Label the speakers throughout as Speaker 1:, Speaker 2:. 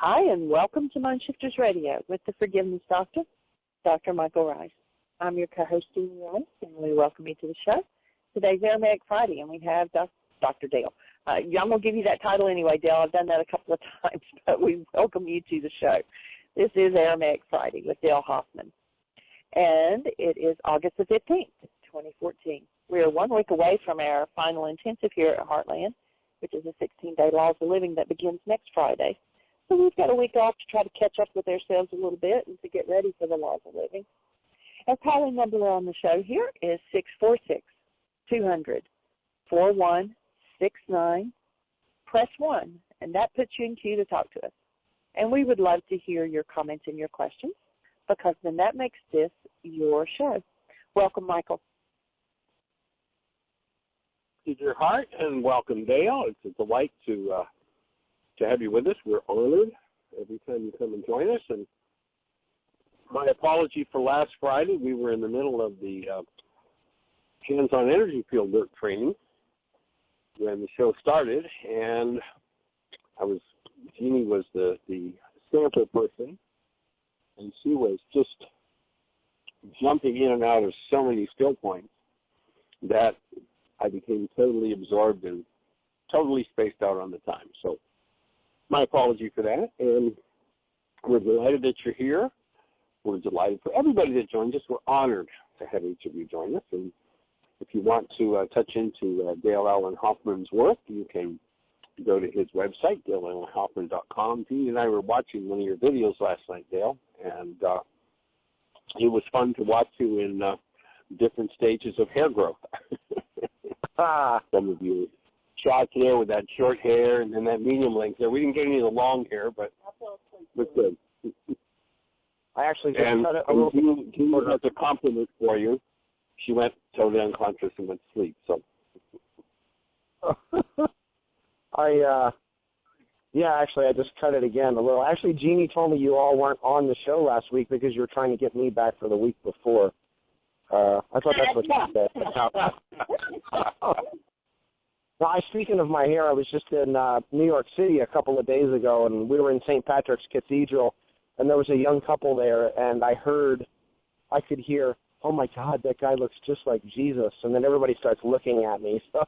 Speaker 1: Hi, and welcome to Mindshifters Radio with the Forgiveness Doctor, Dr. Michael Ryce. I'm your co-host, Jeanie Ryce, and we welcome you to the show. Today's Aramaic Friday, and we have Dr. Dale. I'm going to give you that title anyway, Dale. I've done that a couple of times, but we welcome you to the show. This is Aramaic Friday with Dale Hoffman, and it is August the 15th, 2014. We are 1 week away from our final intensive here at Heartland, which is a 16-day Laws of Living that begins next Friday. So we've got a week off to try to catch up with ourselves a little bit and to get ready for the Laws of Living. Our calling number on the show here is 646-200-4169. Press 1, and that puts you in queue to talk to us. And we would love to hear your comments and your questions, because then that makes this your show. Welcome, Michael.
Speaker 2: Thank you, heart, and welcome, Dale. It's a delight to have you with us. We're honored every time you come and join us. And my apology for last Friday. We were in the middle of the hands-on energy field work training when the show started, and Jeanie was the sample person, and she was just jumping in and out of so many still points that I became totally absorbed and totally spaced out on the time. So my apology for that, and we're delighted that you're here. We're delighted for everybody that joined us. We're honored to have each of you join us. And if you want to touch into Dale Allen Hoffman's work, you can go to his website, daleallenhoffman.com. Jeanie and I were watching one of your videos last night, Dale, and it was fun to watch you in different stages of hair growth. Some of you shot there with that short hair and then that medium length there. We didn't get any of the long hair, but it was good.
Speaker 3: I actually just cut it a little bit.
Speaker 2: Jeanie has a compliment for you. She went totally unconscious and went to sleep. So,
Speaker 3: actually, I just cut it again a little. Actually, Jeanie told me you all weren't on the show last week because you were trying to get me back for the week before. I thought that's what you said. Well, speaking of my hair, I was just in New York City a couple of days ago, and we were in St. Patrick's Cathedral, and there was a young couple there, and I could hear, "Oh my God, that guy looks just like Jesus," and then everybody starts looking at me, so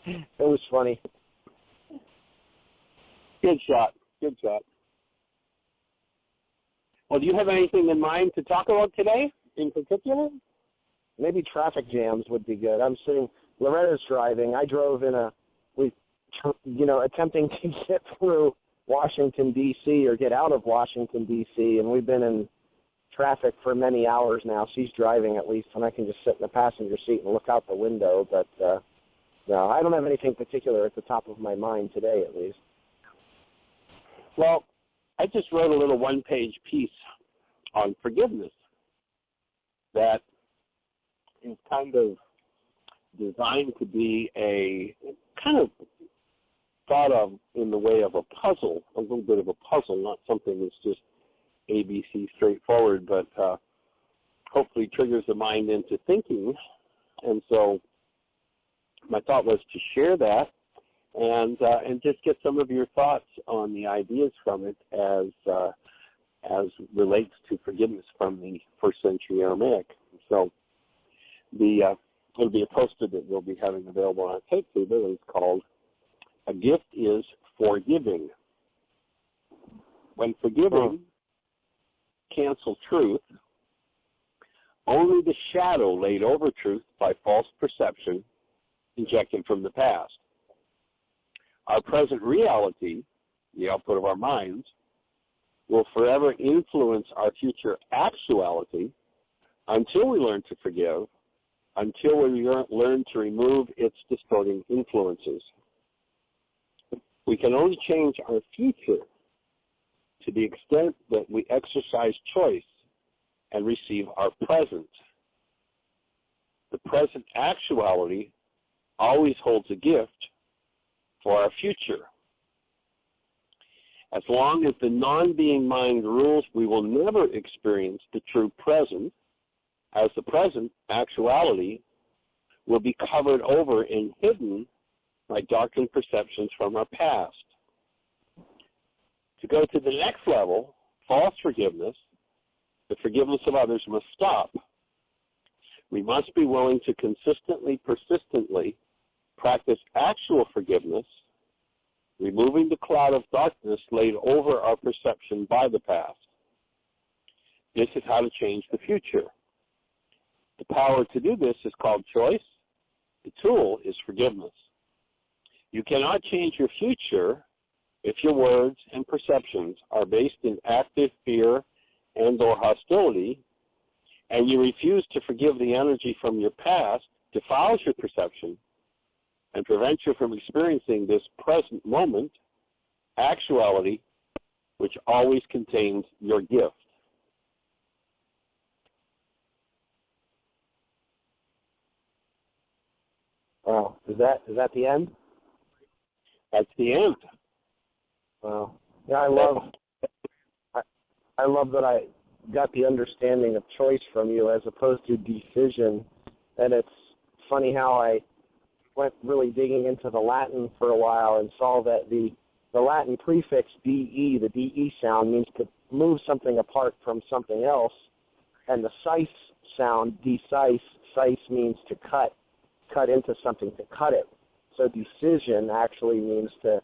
Speaker 3: it was funny.
Speaker 2: Good shot. Good shot. Well, do you have anything in mind to talk about today in particular?
Speaker 3: Maybe traffic jams would be good. Loretta's driving. I drove attempting to get through Washington, D.C. or get out of Washington, D.C., and we've been in traffic for many hours now. She's driving at least, and I can just sit in the passenger seat and look out the window. But, no, I don't have anything particular at the top of my mind today, at least.
Speaker 2: Well, I just wrote a little one-page piece on forgiveness that is kind of designed to be a kind of thought of in the way of a puzzle, a little bit of a puzzle, not something that's just ABC straightforward, but hopefully triggers the mind into thinking. And so my thought was to share that and just get some of your thoughts on the ideas from it as relates to forgiveness from the first century Aramaic. So it'll be a poster that we'll be having available on our tape table. It's called "A Gift is Forgiving." When forgiving cancel truth, only the shadow laid over truth by false perception injected from the past. Our present reality, the output of our minds, will forever influence our future actuality until we learn to forgive, until we learn to remove its distorting influences. We can only change our future to the extent that we exercise choice and receive our present. The present actuality always holds a gift for our future. As long as the non-being mind rules, we will never experience the true present, as the present actuality will be covered over and hidden by darkened perceptions from our past. To go to the next level, false forgiveness, the forgiveness of others must stop. We must be willing to consistently, persistently practice actual forgiveness, removing the cloud of darkness laid over our perception by the past. This is how to change the future. The power to do this is called choice. The tool is forgiveness. You cannot change your future if your words and perceptions are based in active fear and or hostility, and you refuse to forgive the energy from your past, defiles your perception and prevents you from experiencing this present moment, actuality, which always contains your gift.
Speaker 3: Wow, is that the end?
Speaker 2: That's the end.
Speaker 3: Wow. Yeah, I love that I got the understanding of choice from you as opposed to decision. And it's funny how I went really digging into the Latin for a while and saw that the Latin prefix de, the de sound, means to move something apart from something else. And the sice sound, decise, sice means to cut into something, to cut it. So decision actually means to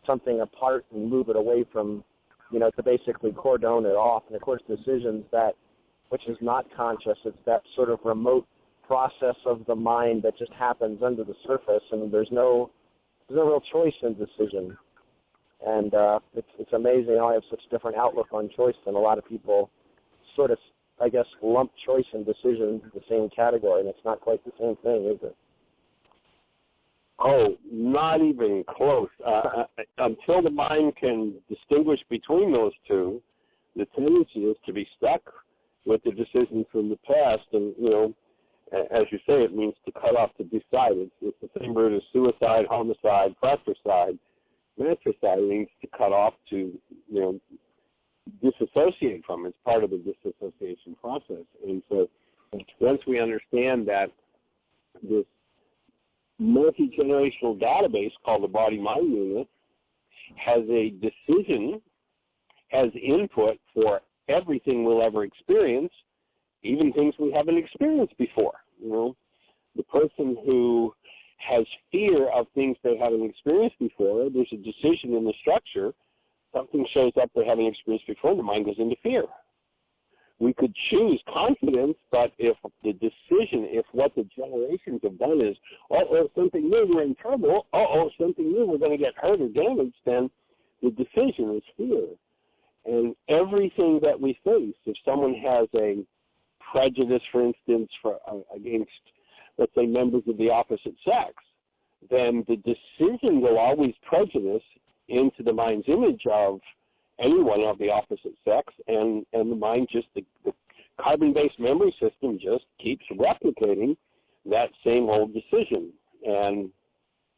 Speaker 3: something apart and move it away from, to basically cordon it off. And of course, decisions, that which is not conscious, it's that sort of remote process of the mind that just happens under the surface, and there's no real choice in decision. And it's amazing how I have such different outlook on choice than a lot of people sort of, I guess, lump choice and decision in the same category, and it's not quite the same thing, is it?
Speaker 2: Oh, not even close. Until the mind can distinguish between those two, the tendency is to be stuck with the decisions from the past. And, as you say, it means to cut off, to decide. It's the same word as suicide, homicide, fratricide. Matricide means to cut off, to, disassociate from. It's part of the disassociation process. And so once we understand that this multi-generational database called the body-mind unit has a decision, has input for everything we'll ever experience, even things we haven't experienced before. The person who has fear of things they haven't experienced before, there's a decision in the structure, something shows up they haven't experienced before, the mind goes into fear. We could choose confidence, but if the decision, if what the generations have done is, something new, we're in trouble, something new, we're going to get hurt or damaged, then the decision is fear. And everything that we face, if someone has a prejudice, for instance, against, let's say, members of the opposite sex, then the decision will always prejudice into the mind's image of anyone of the opposite sex, and the mind just, the carbon-based memory system just keeps replicating that same old decision. And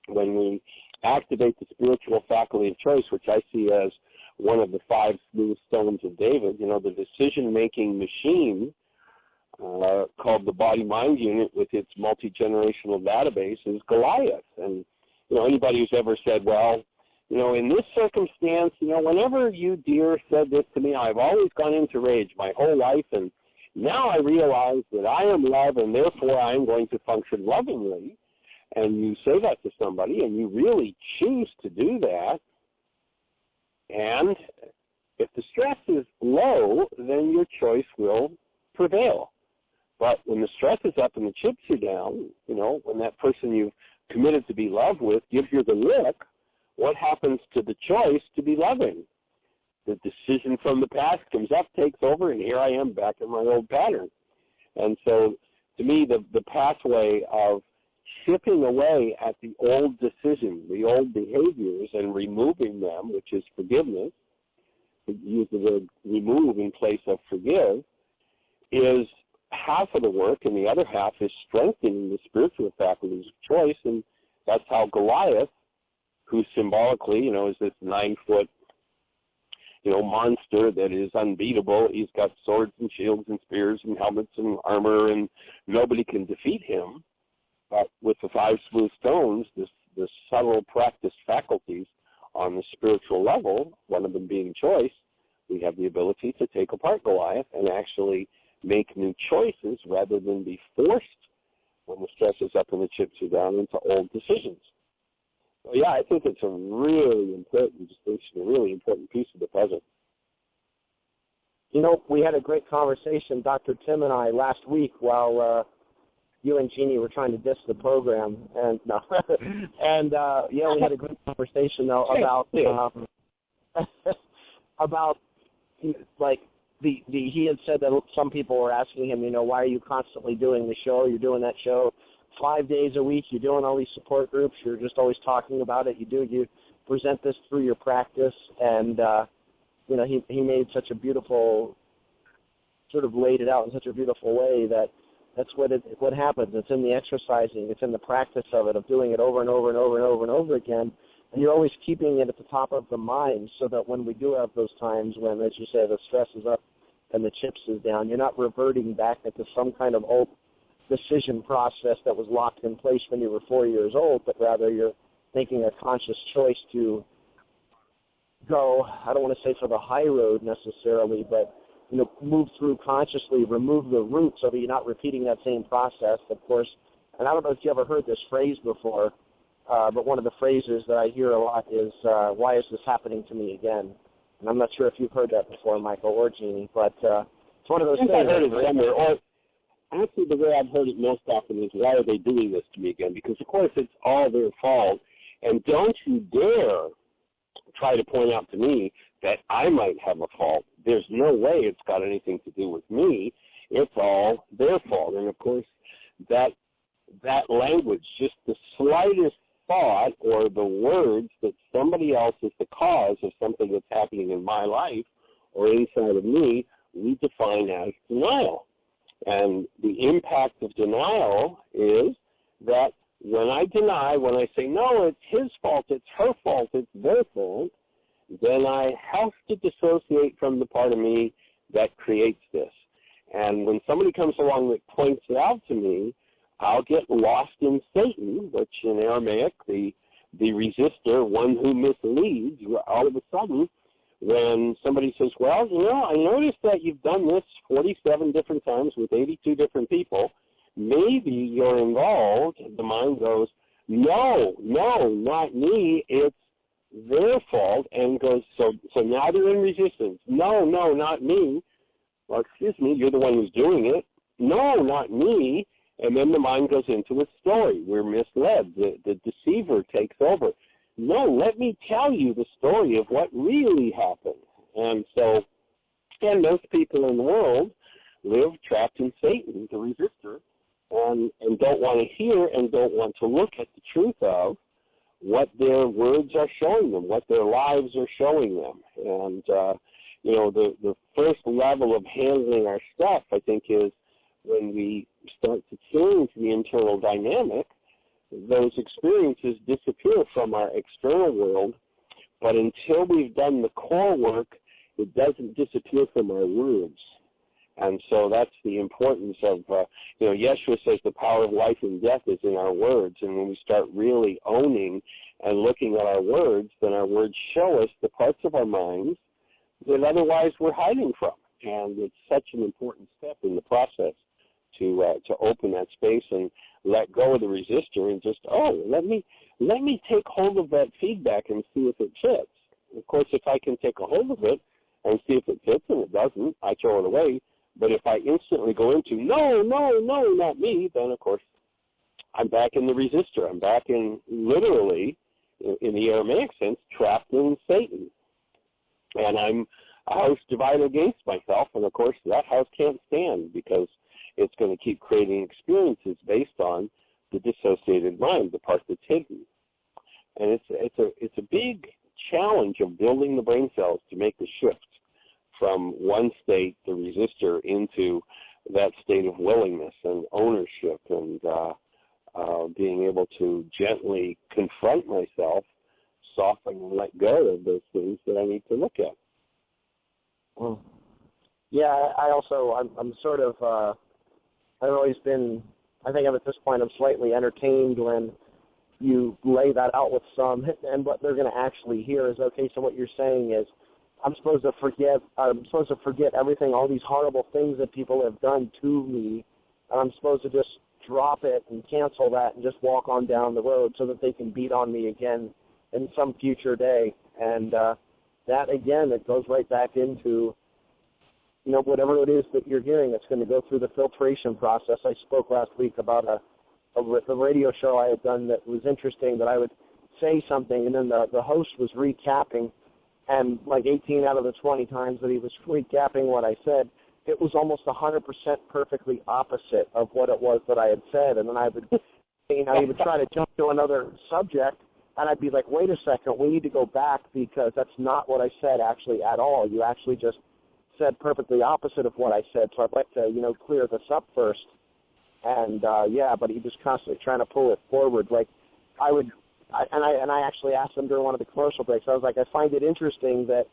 Speaker 2: when we activate the spiritual faculty of choice, which I see as one of the 5 smooth stones of David, the decision-making machine called the body-mind unit with its multi-generational database is Goliath. And, anybody who's ever said, well, in this circumstance, whenever you, dear, said this to me, I've always gone into rage my whole life, and now I realize that I am love, and therefore I am going to function lovingly. And you say that to somebody, and you really choose to do that. And if the stress is low, then your choice will prevail. But when the stress is up and the chips are down, when that person you've committed to be loved with gives you the look, what happens to the choice to be loving? The decision from the past comes up, takes over, and here I am back in my old pattern. And so, to me, the pathway of chipping away at the old decisions, the old behaviors, and removing them, which is forgiveness, use the word remove in place of forgive, is half of the work, and the other half is strengthening the spiritual faculties of choice. And that's how Goliath, who symbolically, is this 9-foot, monster that is unbeatable. He's got swords and shields and spears and helmets and armor, and nobody can defeat him. But with the 5 smooth stones, the subtle practice faculties on the spiritual level, one of them being choice, we have the ability to take apart Goliath and actually make new choices rather than be forced when the stress is up and the chips are down into old decisions. So yeah, I think it's a really important distinction, a really important piece of the puzzle.
Speaker 3: You know, we had a great conversation, Dr. Tim and I, last week while you and Jeanie were trying to diss the program, and no, and yeah, we had a great conversation though about like he had said that some people were asking him, you know, why are you constantly doing the show? You're doing that show 5 days a week. You're doing all these support groups. You're just always talking about it. You present this through your practice, and you know, he made such a beautiful, sort of laid it out in such a beautiful way that that's what happens. It's in the exercising. It's in the practice of doing it over and over and over and over and over again. And you're always keeping it at the top of the mind so that when we do have those times when, as you say, the stress is up and the chips is down, you're not reverting back into some kind of old decision process that was locked in place when you were 4 years old, but rather you're making a conscious choice to go, I don't want to say for the high road necessarily, but you know, move through consciously, remove the root so that you're not repeating that same process. Of course, and I don't know if you ever heard this phrase before, but one of the phrases that I hear a lot is, why is this happening to me again? And I'm not sure if you've heard that before, Michael or Jeanie, but it's one of those things.
Speaker 2: I heard it somewhere, or actually the way I've heard it most often is, why are they doing this to me again? Because, of course, it's all their fault, and don't you dare try to point out to me that I might have a fault. There's no way it's got anything to do with me. It's all their fault. And, of course, that language, just the slightest thought or the words that somebody else is the cause of something that's happening in my life or inside of me, we define as denial. And the impact of denial is that when I deny, when I say, no, it's his fault, it's her fault, it's their fault, then I have to dissociate from the part of me that creates this. And when somebody comes along that points it out to me, I'll get lost in Satan, which in Aramaic, the resistor, one who misleads. All of a sudden, when somebody says, well, you know, I noticed that you've done this 47 different times with 82 different people, maybe you're involved, the mind goes, no, not me, it's their fault, and goes, so now they're in resistance. No, not me. Well, excuse me, you're the one who's doing it. No, not me. And then the mind goes into a story. We're misled. The deceiver takes over. No, let me tell you the story of what really happened. And so, and most people in the world live trapped in Satan, the resistor, and don't want to hear and don't want to look at the truth of what their words are showing them, what their lives are showing them. And, you know, the first level of handling our stuff, I think, is when we start to change the internal dynamic, those experiences disappear from our external world, but until we've done the core work, it doesn't disappear from our words. And so that's the importance of, you know, Yeshua says the power of life and death is in our words, and when we start really owning and looking at our words, then our words show us the parts of our minds that otherwise we're hiding from. And it's such an important step in the process to open that space and let go of the resistor and just, let me take hold of that feedback and see if it fits. Of course, if I can take a hold of it and see if it fits, and it doesn't, I throw it away. But if I instantly go into, no, not me, then, of course, I'm back in the resistor. I'm back in, literally, in the Aramaic sense, trapped in Satan. And I'm a house divided against myself, and, of course, that house can't stand because it's going to keep creating experiences based on the dissociated mind, the part that's hidden. And it's a big challenge of building the brain cells to make the shift from one state, the resistor, into that state of willingness and ownership and being able to gently confront myself, soften and let go of those things that I need to look at.
Speaker 3: Well, yeah, I'm sort of, I've always been, I think at this point I'm slightly entertained when you lay that out with some, and what they're going to actually hear is, okay, so what you're saying is, I'm supposed to forget everything, all these horrible things that people have done to me, and I'm supposed to just drop it and cancel that and just walk on down the road so that they can beat on me again in some future day. And that, again, it goes right back into, whatever it is that you're hearing, it's going to go through the filtration process. I spoke last week about a radio show I had done that was interesting, that I would say something, and then the host was recapping, and like 18 out of the 20 times that he was recapping what I said, it was almost 100% perfectly opposite of what it was that I had said. And then I would, he would try to jump to another subject, and I'd be like, wait a second, we need to go back because that's not what I said actually at all. You actually just said perfectly opposite of what I said, so I'd like to, clear this up first. And, but he was constantly trying to pull it forward. Like, I actually asked him during one of the commercial breaks, I was like, I find it interesting that,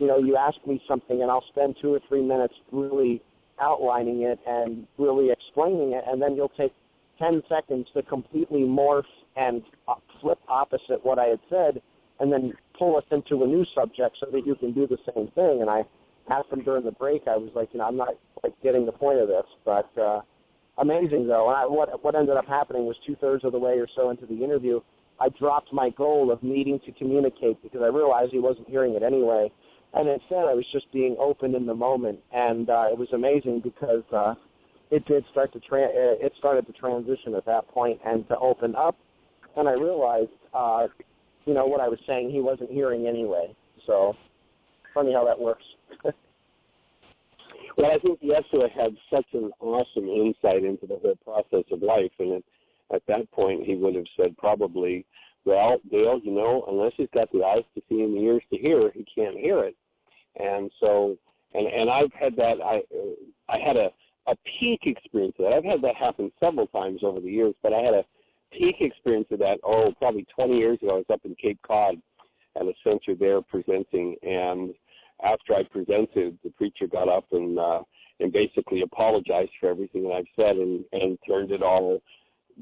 Speaker 3: you ask me something and I'll spend 2 or 3 minutes really outlining it and really explaining it, and then you'll take 10 seconds to completely morph and flip opposite what I had said and then pull us into a new subject so that you can do the same thing. And I asked him during the break, I was like, I'm not getting the point of this, but amazing though. And what ended up happening was 2/3 of the way or so into the interview, I dropped my goal of needing to communicate because I realized he wasn't hearing it anyway. And instead, I was just being open in the moment, and it was amazing because it did start to it started to transition at that point and to open up. And I realized, what I was saying he wasn't hearing anyway. So funny how that works.
Speaker 2: Well, I think Yeshua had such an awesome insight into the whole process of life, and at that point he would have said probably, well, Dale, unless he's got the eyes to see and the ears to hear, he can't hear it. And so, and I've had that, I had a peak experience of that. I've had that happen several times over the years, but I had a peak experience of that, probably 20 years ago. I was up in Cape Cod at a center there presenting, and after I presented, the preacher got up and basically apologized for everything that I've said and turned it all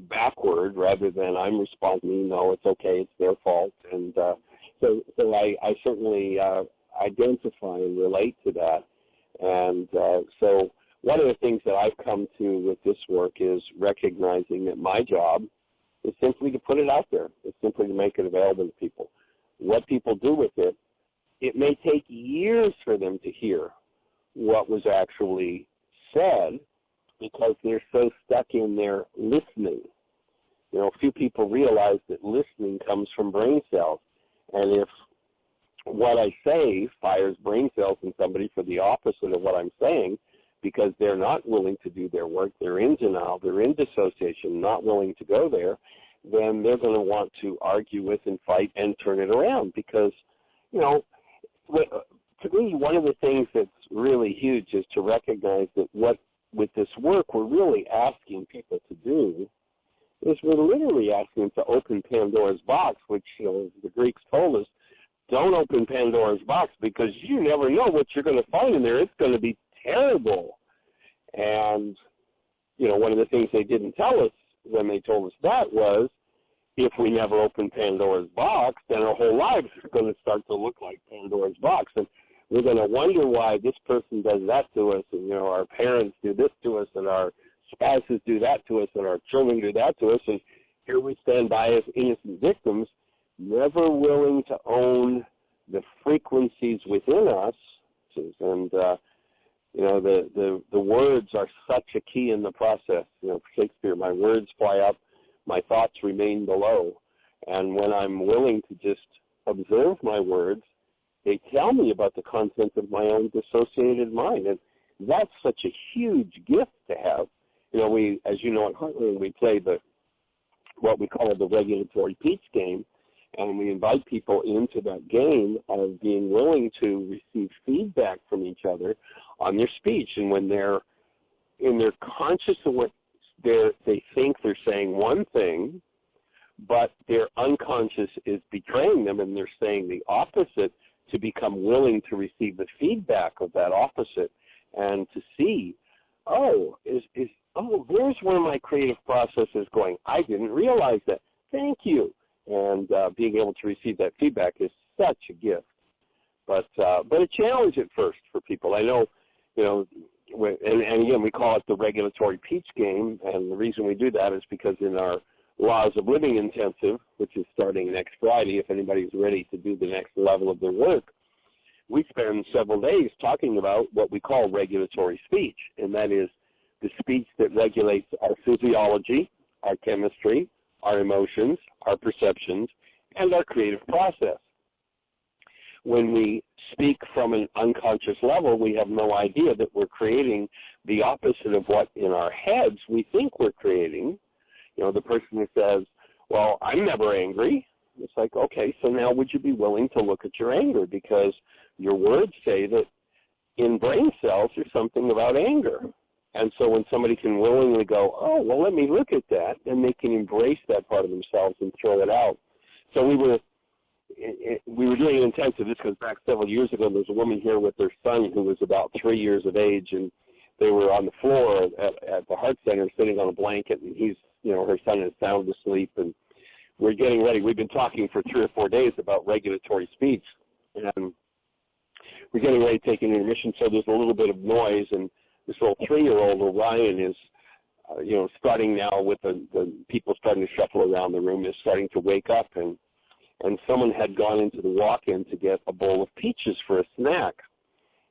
Speaker 2: backward rather than I'm responding, no, it's okay, it's their fault. And so I certainly identify and relate to that. And so one of the things that I've come to with this work is recognizing that my job is simply to put it out there. It's simply to make it available to people. What people do with it, it may take years for them to hear what was actually said because they're so stuck in their listening. Few people realize that listening comes from brain cells. And if what I say fires brain cells in somebody for the opposite of what I'm saying, because they're not willing to do their work, they're in denial, they're in dissociation, not willing to go there, then they're going to want to argue with and fight and turn it around. Because, to me, one of the things that's really huge is to recognize that with this work we're really asking people to do is we're literally asking them to open Pandora's box, which, the Greeks told us, don't open Pandora's box because you never know what you're going to find in there. It's going to be terrible. And, one of the things they didn't tell us when they told us that was if we never open Pandora's box, then our whole lives are going to start to look like Pandora's box. And we're going to wonder why this person does that to us, and, our parents do this to us, and our spouses do that to us, and our children do that to us. And here we stand by as innocent victims, never willing to own the frequencies within us. And, the words are such a key in the process. Shakespeare, my words fly up, my thoughts remain below. And when I'm willing to just observe my words, they tell me about the content of my own dissociated mind. And that's such a huge gift to have. We, as you know, at Heartland, we play what we call the regulatory peach game, and we invite people into that game of being willing to receive feedback from each other on their speech. And when they're conscious of what they think they're saying one thing, but their unconscious is betraying them and they're saying the opposite, to become willing to receive the feedback of that opposite and to see, there's where my creative process is going. I didn't realize that. thank you. And being able to receive that feedback is such a gift. But a challenge at first for people. I know, and again, we call it the regulatory peach game, and the reason we do that is because in our Laws of Living Intensive, which is starting next Friday, if anybody's ready to do the next level of their work, we spend several days talking about what we call regulatory speech, and that is the speech that regulates our physiology, our chemistry, our emotions, our perceptions, and our creative process. When we speak from an unconscious level, we have no idea that we're creating the opposite of what in our heads we think we're creating. The person who says, well, I'm never angry. It's like, okay, so now would you be willing to look at your anger? Because your words say that in brain cells there's something about anger. And so when somebody can willingly go, oh, well, let me look at that, then they can embrace that part of themselves and throw it out. So we were doing an intensive. This goes back several years ago. There was a woman here with her son who was about 3 years of age, and they were on the floor at the Heart Center sitting on a blanket, and her son is sound asleep, and we're getting ready. We've been talking for 3 or 4 days about regulatory speech, and we're getting ready to take an intermission, so there's a little bit of noise, and this little 3-year-old, Orion, is starting now with the people starting to shuffle around the room, is starting to wake up, and someone had gone into the walk-in to get a bowl of peaches for a snack.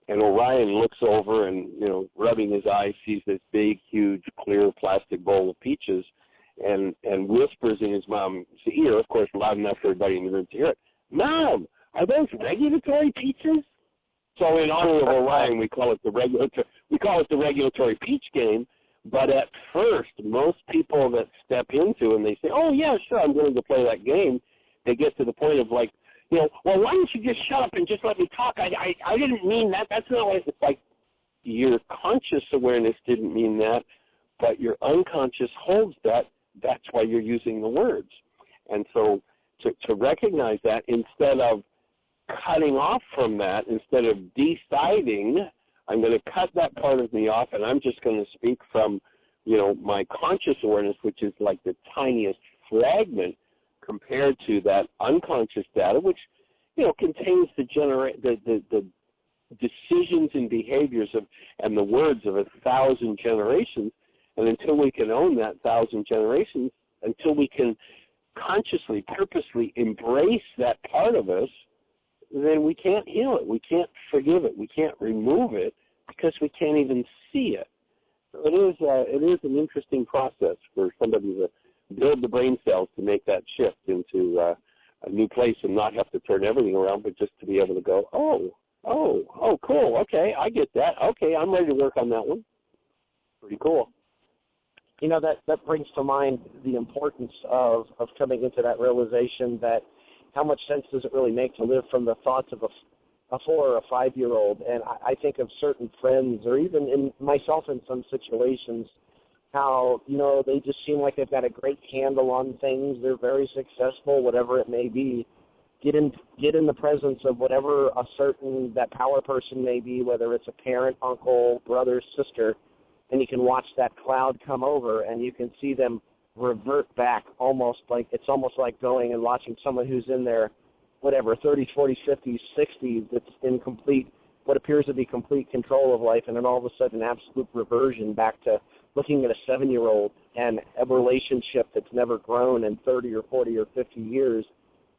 Speaker 2: And Orion looks over and, rubbing his eyes, sees this big, huge, clear plastic bowl of peaches and whispers in his mom's ear, of course, loud enough for everybody in the room to hear it, Mom, are those regulatory peaches? So in honor of Orion, we call it the regulatory peach game. But at first, most people that step into and they say, oh, yeah, sure, I'm willing to play that game, they get to the point of like, well, why don't you just shut up and just let me talk? I didn't mean that. That's not what it's like. Your conscious awareness didn't mean that, but your unconscious holds that. That's why you're using the words. And so to recognize that, instead of cutting off from that, instead of deciding, I'm going to cut that part of me off, and I'm just going to speak from, my conscious awareness, which is like the tiniest fragment compared to that unconscious data, which, contains the decisions and behaviors and the words of 1,000 generations. And until we can own that 1,000 generations, until we can consciously, purposely embrace that part of us, then we can't heal it. We can't forgive it. We can't remove it because we can't even see it. So it is an interesting process for somebody to build the brain cells to make that shift into a new place and not have to turn everything around, but just to be able to go, oh, cool, okay, I get that. Okay, I'm ready to work on that one. Pretty cool.
Speaker 3: That brings to mind the importance of coming into that realization that how much sense does it really make to live from the thoughts of a 4 or a 5-year-old. And I think of certain friends, or even in myself in some situations, how, they just seem like they've got a great handle on things. They're very successful, whatever it may be. Get in the presence of whatever that power person may be, whether it's a parent, uncle, brother, sister, and you can watch that cloud come over and you can see them revert back it's almost like going and watching someone who's in their, 30s, 40s, 50s, 60s, that's in what appears to be complete control of life, and then all of a sudden absolute reversion back to looking at a 7-year-old and a relationship that's never grown in 30 or 40 or 50 years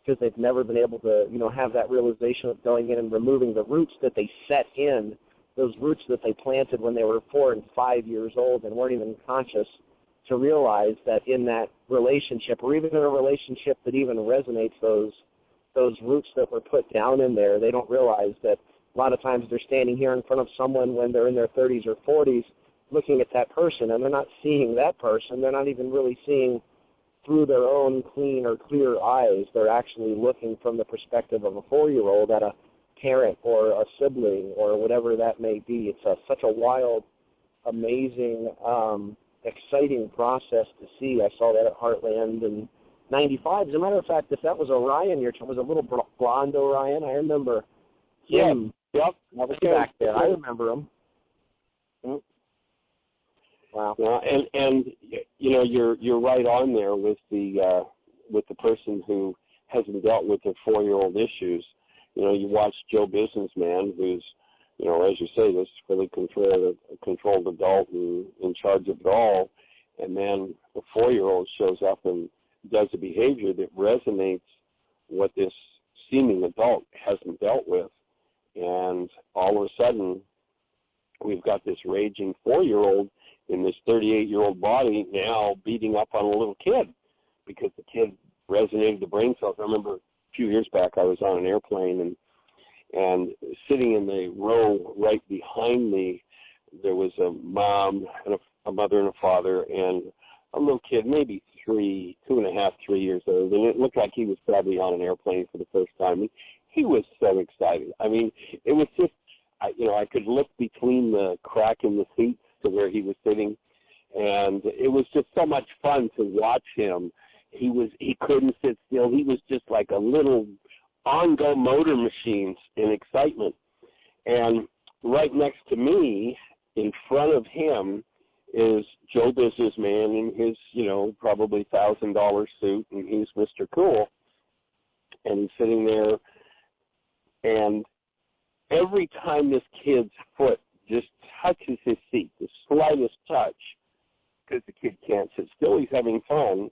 Speaker 3: because they've never been able to, have that realization of going in and removing the roots that they set in, those roots that they planted when they were 4 and 5 years old and weren't even conscious, to realize that in that relationship, or even in a relationship that even resonates those roots that were put down in there, they don't realize that a lot of times they're standing here in front of someone when they're in their 30s or 40s looking at that person, and they're not seeing that person. They're not even really seeing through their own clean or clear eyes. They're actually looking from the perspective of a 4-year-old at a parent or a sibling or whatever that may be. It's such a wild, amazing, exciting process to see. I saw that at Heartland in 95. As a matter of fact, if that was Orion, was a little blonde Orion. I remember him.
Speaker 2: Yep.
Speaker 3: Back there. I remember him.
Speaker 2: Yep.
Speaker 3: Wow.
Speaker 2: Yeah, and you're right on there with the with the person who hasn't dealt with their 4-year-old issues. You know, you watch Joe Businessman, who's, you know, as you say, this fully controlled adult and in charge of it all, and then the 4-year-old shows up and does a behavior that resonates what this seeming adult hasn't dealt with. And all of a sudden, we've got this raging 4-year-old in this 38-year-old body now beating up on a little kid because the kid resonated the brain cells. I remember a few years back I was on an airplane and sitting in the row right behind me, there was a mom and a mother and a father and a little kid, maybe 2.5, 3 years old, and it looked like he was probably on an airplane for the first time. He was so excited. I mean, it was just, I could look between the crack in the seats to where he was sitting, and it was just so much fun to watch him. He couldn't sit still. He was just like a little on-go motor machine in excitement. And right next to me, in front of him, is Joe Businessman in his, probably $1,000 suit, and he's Mr. Cool. And he's sitting there, and every time this kid's foot just touches his seat, the slightest touch, because the kid can't sit still, he's having fun,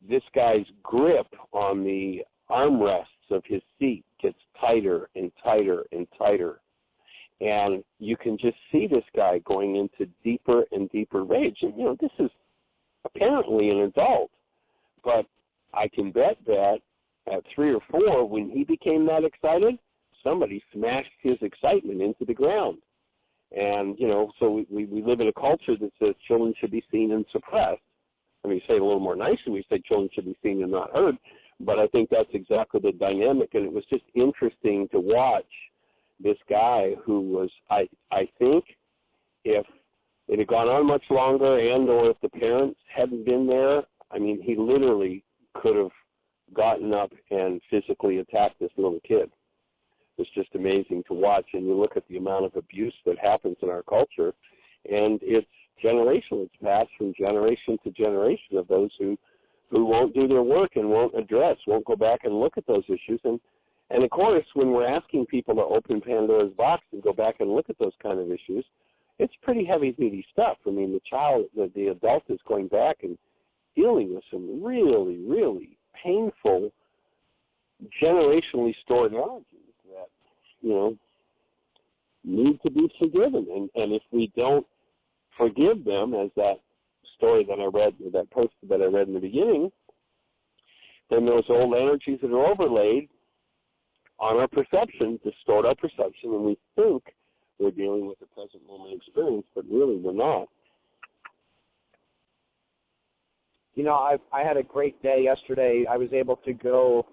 Speaker 2: this guy's grip on the armrests of his seat gets tighter and tighter and tighter. And you can just see this guy going into deeper and deeper rage. And, this is apparently an adult. But I can bet that at 3 or 4, when he became that excited, somebody smashed his excitement into the ground. And, so we live in a culture that says children should be seen and suppressed. I mean, say it a little more nicely, we say children should be seen and not heard. But I think that's exactly the dynamic. And it was just interesting to watch this guy who was, I think, if it had gone on much longer and or if the parents hadn't been there, I mean, he literally could have gotten up and physically attacked this little kid. It's just amazing to watch. And you look at the amount of abuse that happens in our culture, and it's generational. It's passed from generation to generation of those who won't do their work and won't go back and look at those issues. And of course, when we're asking people to open Pandora's box and go back and look at those kind of issues, it's pretty heavy-duty stuff. I mean, the adult is going back and dealing with some really, really painful, generationally stored energies that, need to be forgiven. And if we don't forgive them, as that story that I read, that post that I read in the beginning, then those old energies that are overlaid on our perception distort our perception, and we think we're dealing with the present moment experience, but really we're not.
Speaker 3: I had a great day yesterday. I was able to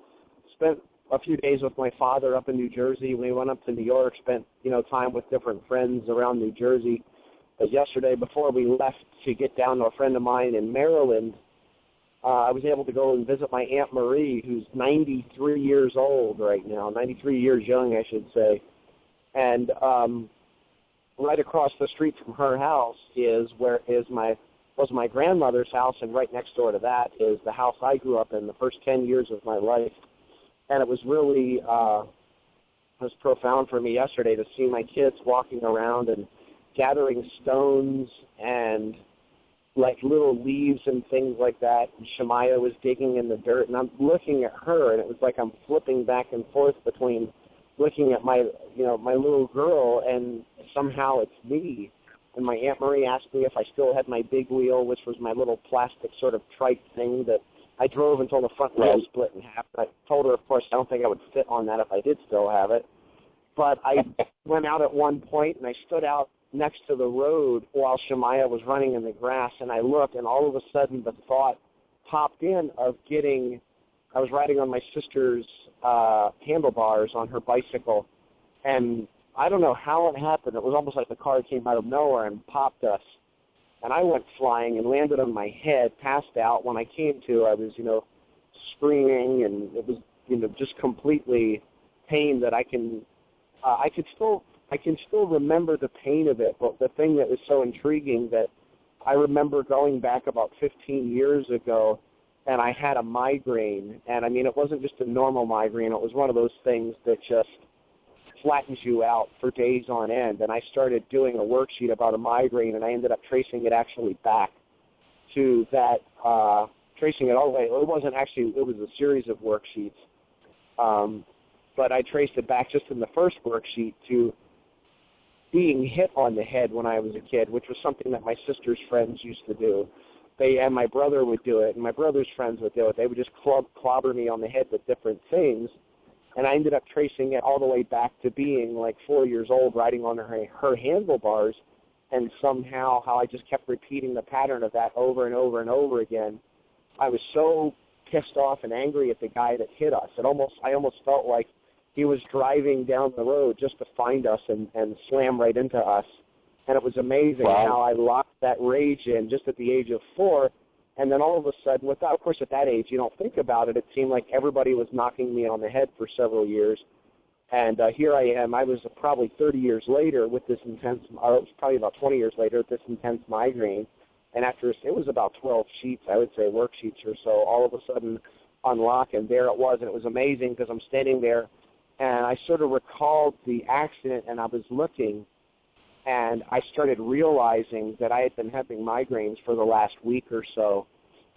Speaker 3: spent a few days with my father up in New Jersey. We went up to New York, spent, time with different friends around New Jersey. But yesterday, before we left to get down to a friend of mine in Maryland, I was able to go and visit my Aunt Marie, who's 93 years old right now, 93 years young, I should say. And right across the street from her house was my grandmother's house, and right next door to that is the house I grew up in the first 10 years of my life. And it was really was profound for me yesterday to see my kids walking around and gathering stones and like little leaves and things like that. And Shemaiah was digging in the dirt, and I'm looking at her, and it was like I'm flipping back and forth between looking at my little girl, and somehow it's me. And my Aunt Marie asked me if I still had my big wheel, which was my little plastic sort of trike thing that I drove until the front wheel split in half. I told her, of course, I don't think I would fit on that if I did still have it. But I went out at one point, and I stood out next to the road while Shemaiah was running in the grass, and I looked, and all of a sudden the thought popped in of I was riding on my sister's handlebars on her bicycle, and I don't know how it happened. It was almost like the car came out of nowhere and popped us. And I went flying and landed on my head, passed out. When I came to, I was, screaming, and it was, just completely pain that I can still remember the pain of it. But the thing that was so intriguing that I remember going back about 15 years ago and I had a migraine. And, I mean, it wasn't just a normal migraine. It was one of those things that just flattens you out for days on end. And I started doing a worksheet about a migraine, and I ended up tracing it actually back to that, tracing it all the way. It wasn't actually, it was a series of worksheets. But I traced it back just in the first worksheet to being hit on the head when I was a kid, which was something that my sister's friends used to do. And my brother would do it, and my brother's friends would do it. They would just clobber me on the head with different things. And I ended up tracing it all the way back to being like 4 years old, riding on her handlebars, and somehow how I just kept repeating the pattern of that over and over and over again. I was so pissed off and angry at the guy that hit us. I almost felt like he was driving down the road just to find us and slam right into us. And it was amazing how I locked that rage in just at the age of 4. And then all of a sudden, of course at that age you don't think about it, it seemed like everybody was knocking me on the head for several years. And here I am. I was probably 30 years later with this intense, or it was probably about 20 years later with this intense migraine. And after, it was about 12 sheets, I would say, worksheets or so, all of a sudden unlock, and there it was. And it was amazing because I'm standing there, and I sort of recalled the accident, and I was looking, and I started realizing that I had been having migraines for the last week or so.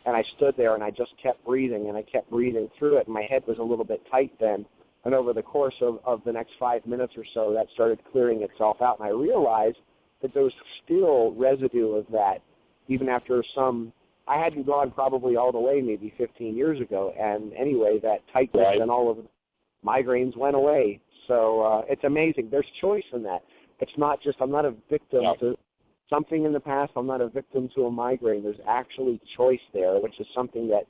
Speaker 3: And I stood there, and I just kept breathing, and I kept breathing through it, and my head was a little bit tight then. And over the course of the next 5 minutes or so, that started clearing itself out, and I realized that there was still residue of that, even after I hadn't gone probably all the way maybe 15 years ago. And anyway, that tightness and all of the migraines went away. So it's amazing. There's choice in that. It's not just, I'm not a victim to something in the past. I'm not a victim to a migraine. There's actually choice there, which is something that,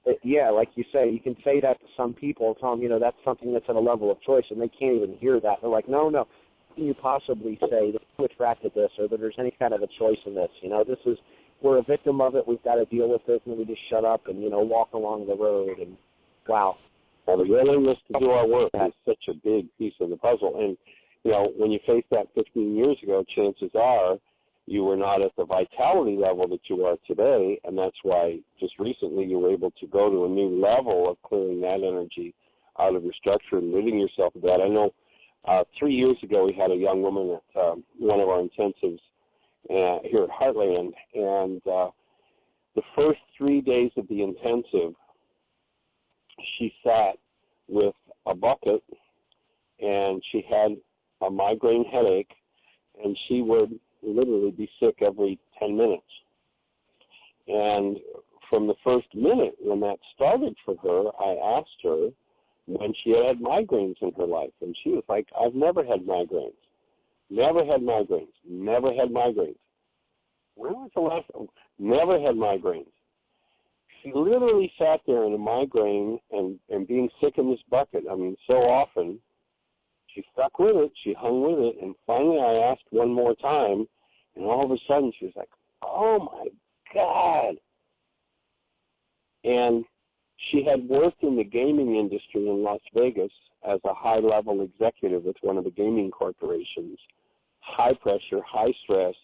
Speaker 3: like you say, you can say that to some people, tell them, that's something that's at a level of choice, and they can't even hear that. They're like, no, how can you possibly say that you attracted this, or that there's any kind of a choice in this? We're a victim of it. We've got to deal with it, and we just shut up and, walk along the road. And wow.
Speaker 2: Well, the willingness to do our work is such a big piece of the puzzle. And, when you face that 15 years ago, chances are you were not at the vitality level that you are today, and that's why just recently you were able to go to a new level of clearing that energy out of your structure and ridding yourself of that. I know 3 years ago we had a young woman at one of our intensives here at Heartland, and the first 3 days of the intensive, she sat with a bucket, and she had a migraine headache, and she would literally be sick every 10 minutes. And from the first minute when that started for her, I asked her when she had migraines in her life, and she was like, I've never had migraines. Never had migraines. Never had migraines. When was the last time? Never had migraines. She literally sat there in a migraine and being sick in this bucket, so often. She stuck with it. She hung with it. And finally I asked one more time, and all of a sudden she was like, oh, my God. And she had worked in the gaming industry in Las Vegas as a high-level executive with one of the gaming corporations, high pressure, high stress,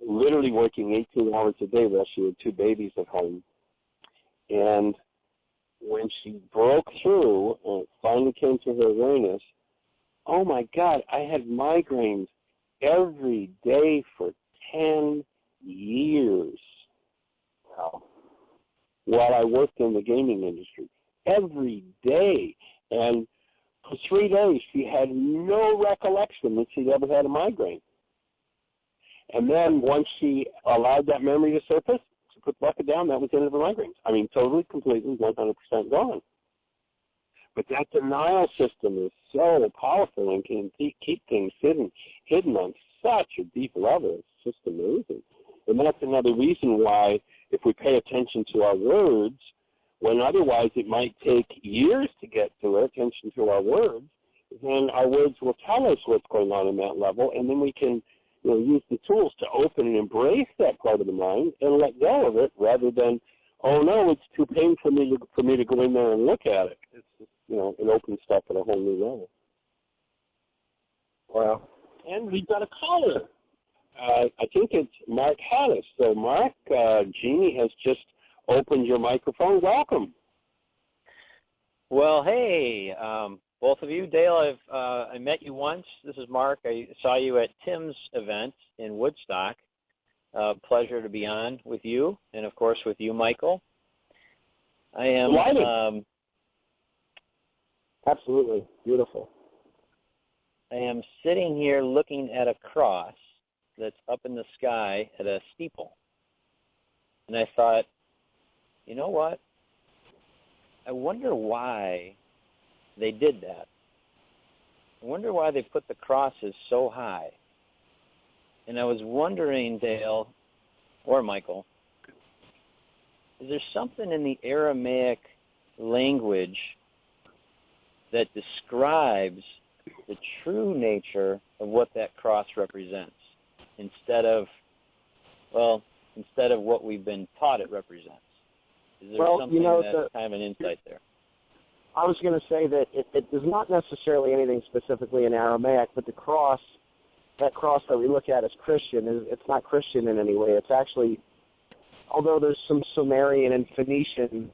Speaker 2: literally working 18 hours a day while she had 2 babies at home. And when she broke through and finally came to her awareness, oh, my God, I had migraines every day for 10 years. Wow. While I worked in the gaming industry. Every day. And for 3 days, she had no recollection that she'd ever had a migraine. And then once she allowed that memory to surface, she put the bucket down, that was the end of her migraines. Totally, completely, 100% gone. But that denial system is so powerful and can keep things hidden on such a deep level. It's just amazing. And that's another reason why, if we pay attention to our words, when otherwise it might take years to get to attention to our words, then our words will tell us what's going on in that level, and then we can use the tools to open and embrace that part of the mind and let go of it, rather than, oh no, it's too painful for me to go in there and look at it. It's just, it opens stuff at a whole new level. Wow. And we've got a caller. I think it's Mark Hattis. So Mark, Jeanie has just opened your microphone. Welcome.
Speaker 4: Well, hey, both of you. Dale, I met you once. This is Mark. I saw you at Tim's event in Woodstock. Pleasure to be on with you, and of course with you, Michael. I am
Speaker 3: absolutely beautiful.
Speaker 4: I am sitting here looking at a cross that's up in the sky at a steeple, and I thought, you know what? I wonder why they did that. I wonder why they put the crosses so high. And I was wondering, Dale, or Michael, is there something in the Aramaic language that describes the true nature of what that cross represents instead of what we've been taught it represents? Is there something that's kind of an insight there?
Speaker 3: I was going to say that it is not necessarily anything specifically in Aramaic, but that cross that we look at as Christian, it's not Christian in any way. It's actually, although there's some Sumerian and Phoenician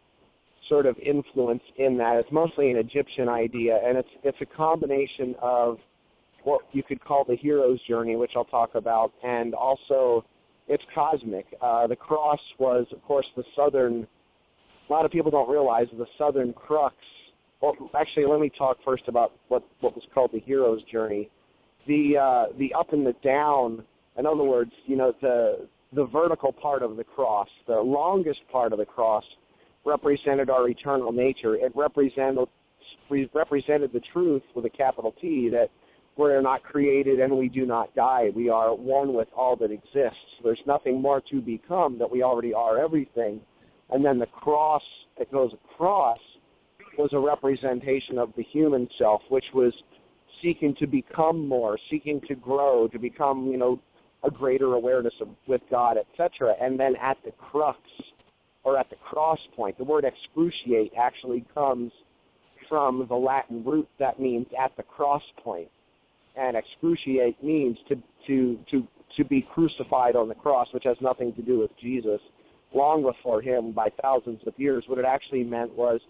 Speaker 3: sort of influence in that, it's mostly an Egyptian idea, and it's a combination of what you could call the hero's journey, which I'll talk about, and also it's cosmic. The cross was, of course, the southern. A lot of people don't realize the southern crux. Well, actually, let me talk first about what was called the hero's journey. The up and the down. In other words, the vertical part of the cross, the longest part of the cross, represented our eternal nature. It represented the truth with a capital T, that we're not created and we do not die. We are one with all that exists. There's nothing more to become, that we already are everything. And then the cross that goes across was a representation of the human self, which was seeking to become more, seeking to grow, to become, a greater awareness with God, etc. And then at the crux, or at the cross point, the word excruciate actually comes from the Latin root that means at the cross point. And excruciate means to be crucified on the cross, which has nothing to do with Jesus. Long before him, by thousands of years, what it actually meant was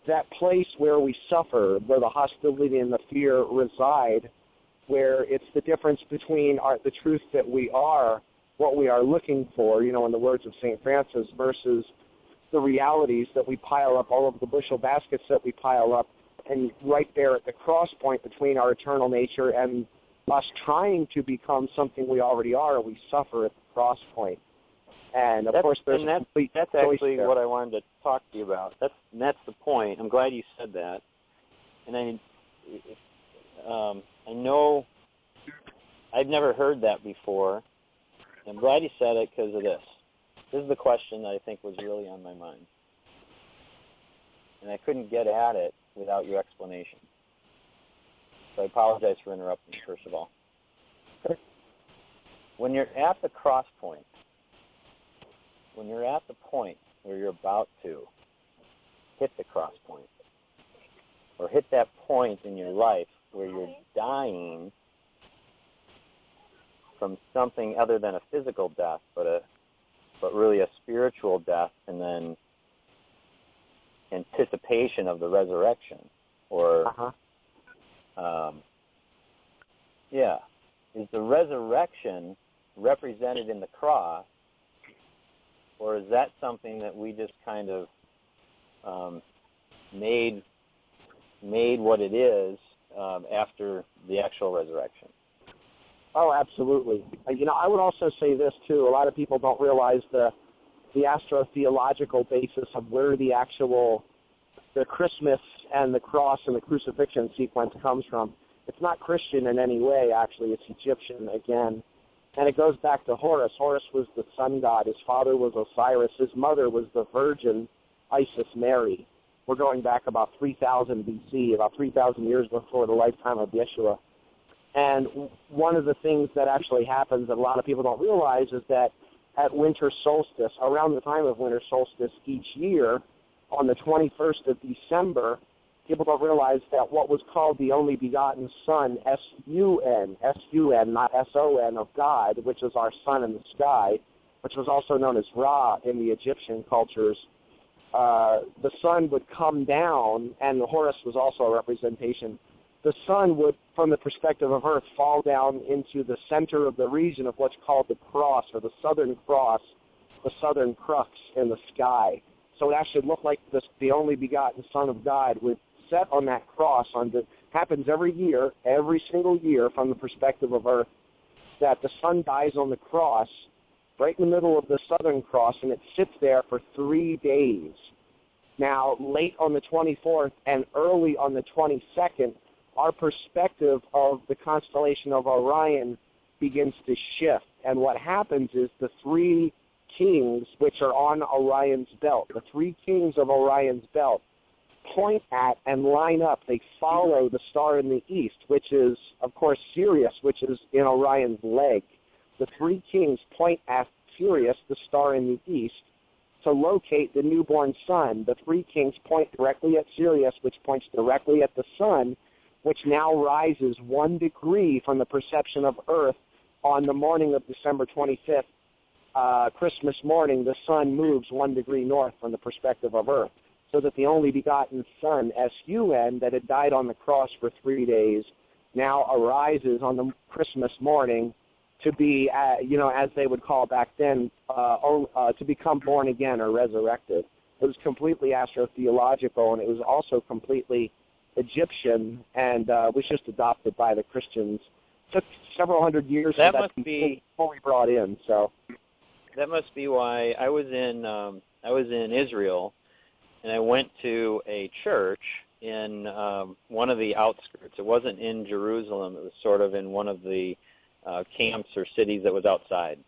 Speaker 3: that place where we suffer, where the hostility and the fear reside, where it's the difference between the truth that we are, what we are looking for, in the words of St. Francis, versus the realities that we pile up, all of the bushel baskets that we pile up, and right there at the cross point between our eternal nature and us trying to become something we already are, we suffer at the cross point. And, of course, that's
Speaker 4: actually what I wanted to talk to you about. That's the point. I'm glad you said that. And I know I've never heard that before. I'm glad you said it because of this. This is the question that I think was really on my mind. And I couldn't get at it without your explanation. So I apologize for interrupting, first of all. When you're at the cross point, when you're at the point where you're about to hit the cross point, or hit that point in your life where you're dying from something other than a physical death, but really a spiritual death, and then anticipation of the resurrection, or is the resurrection represented in the cross, or is that something that we just kind of made what it is after the actual resurrection?
Speaker 3: Oh, absolutely. I would also say this, too. A lot of people don't realize the astrotheological basis of where the Christmas and the cross and the crucifixion sequence comes from. It's not Christian in any way, actually. It's Egyptian, again. And it goes back to Horus. Horus was the sun god. His father was Osiris. His mother was the virgin Isis Mary. We're going back about 3,000 BC, about 3,000 years before the lifetime of Yeshua. And one of the things that actually happens that a lot of people don't realize is that at winter solstice, around the time of winter solstice each year, on the 21st of December, people don't realize that what was called the only begotten Son, S-U-N, not S-O-N, of God, which is our sun in the sky, which was also known as Ra in the Egyptian cultures, the sun would come down, and Horus was also a representation. The sun would, from the perspective of Earth, fall down into the center of the region of what's called the cross, or the southern cross, the southern crux in the sky. So it actually looked like the only begotten Son of God would set on that cross. Happens every year, every single year, from the perspective of Earth, that the sun dies on the cross, right in the middle of the southern cross, and it sits there for 3 days. Now, late on the 24th and early on the 22nd, our perspective of the constellation of Orion begins to shift. And what happens is the 3 kings, which are on Orion's belt, the 3 kings of Orion's belt, point at and line up. They follow the star in the east, which is, of course, Sirius, which is in Orion's leg. The 3 kings point at Sirius, the star in the east, to locate the newborn sun. The 3 kings point directly at Sirius, which points directly at the sun, which now rises 1 degree from the perception of Earth on the morning of December 25th. Christmas morning, the sun moves 1 degree north from the perspective of Earth, so that the only begotten Son, S-U-N, that had died on the cross for 3 days, now arises on the Christmas morning to be, as they would call back then, to become born again or resurrected. It was completely astrotheological, and it was also completely Egyptian, and was just adopted by the Christians. It took several hundred years for that to be fully brought in. So
Speaker 4: that must be why I was in Israel, and I went to a church in one of the outskirts. It wasn't in Jerusalem. It was sort of in one of the camps or cities that was outside.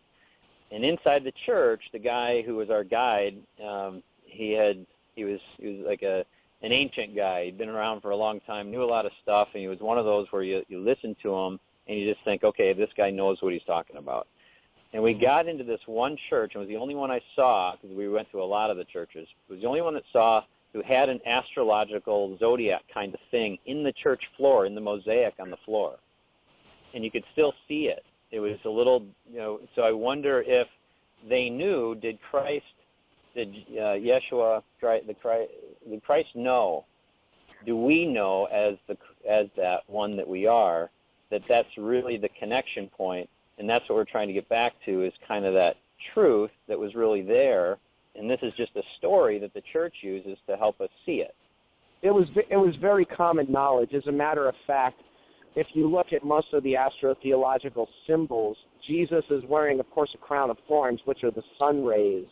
Speaker 4: And inside the church, the guy who was our guide, he was like an ancient guy. He'd been around for a long time, knew a lot of stuff, and he was one of those where you listen to him and you just think, okay, this guy knows what he's talking about. And we got into this one church, and it was the only one I saw, because we went to a lot of the churches. It was the only one that saw who had an astrological zodiac kind of thing in the church floor, in the mosaic on the floor. And you could still see it. It was a little, so I wonder if they knew, did Yeshua, did Christ know, do we know as that one that we are, that that's really the connection point? And that's what we're trying to get back to, is kind of that truth that was really there. And this is just a story that the church uses to help us see it.
Speaker 3: It was very common knowledge. As a matter of fact, if you look at most of the astrotheological symbols, Jesus is wearing, of course, a crown of thorns, which are the sun rays.